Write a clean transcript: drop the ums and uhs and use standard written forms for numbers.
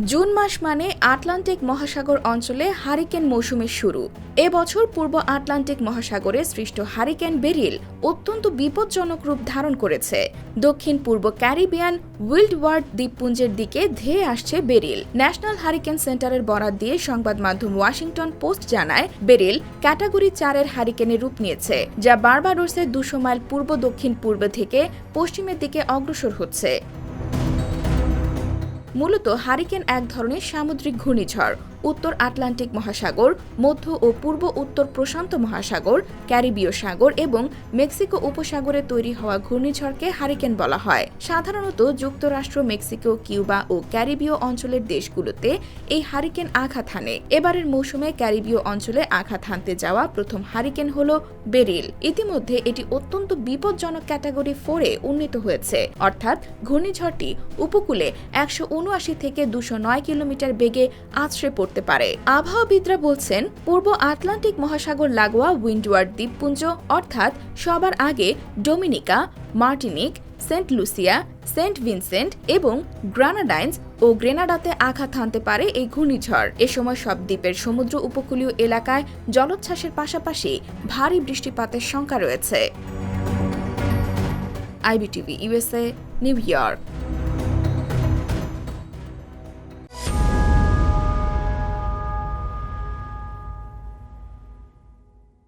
June মাস মানে Atlantic মহাসাগর অঞ্চলে হারিকেন মৌসুমের শুরু। এবছর পূর্ব আটলান্টিক মহাসাগরে সৃষ্ট হারিকেন বেরিল অত্যন্ত বিপজ্জনক রূপ ধারণ করেছে। দক্ষিণ পূর্ব ক্যারিবিয়ান উইন্ডওয়ার্ড দ্বীপপুঞ্জের দিকে ধেয়ে আসছে বেরিল। ন্যাশনাল হারিকেন সেন্টারের বরাত দিয়ে সংবাদ মাধ্যম ওয়াশিংটন পোস্ট জানায়, বেরিল ক্যাটাগরি 4-এর হারিকেনের রূপ নিয়েছে, যা বার্বাডোসের 200 মাইল পূর্ব দক্ষিণ পূর্ব থেকে পশ্চিমের দিকে অগ্রসর হচ্ছে। মূলত হারিকেন এক ধরনের সামুদ্রিক ঘূর্ণিঝড়। উত্তর আটলান্টিক মহাসাগর, মধ্য ও পূর্ব উত্তর প্রশান্ত মহাসাগর, ক্যারিবীয় সাগর এবং মেক্সিকো উপসাগরে তৈরি হওয়া ঘূর্ণিঝড়কে হারিকেন বলা হয়। সাধারণত যুক্তরাষ্ট্র, মেক্সিকো, কিউবা ও ক্যারিবীয় অঞ্চলের দেশগুলোতে এই হারিকেন আঘাত হানে। এবারের মৌসুমে ক্যারিবীয় অঞ্চলে আঘাত হানতে যাওয়া প্রথম হারিকেন হল বেরিল। ইতিমধ্যে এটি অত্যন্ত বিপজ্জনক ক্যাটাগরি 4-এ উন্নীত হয়েছে, অর্থাৎ ঘূর্ণিঝড়টি উপকূলে 179 থেকে 209 কিলোমিটার বেগে আছড়ে পড়তে পারে। আবহাওয়াবিদরা বলছেন, পূর্ব আটলান্টিক মহাসাগর লাগোয়া উইন্ডওয়ার্ড দ্বীপপুঞ্জ অর্থাৎ সবার আগে Dominica, Martinique, Saint Lucia, Saint Vincent এবং গ্রানাডাইন্স ও গ্রেনাডাতে আঘাত হানতে পারে এই ঘূর্ণিঝড়। এ সময় সব দ্বীপের সমুদ্র উপকূলীয় এলাকায় জলোচ্ছ্বাসের পাশাপাশি ভারী বৃষ্টিপাতের শঙ্কা রয়েছে। IBTV USA, new York.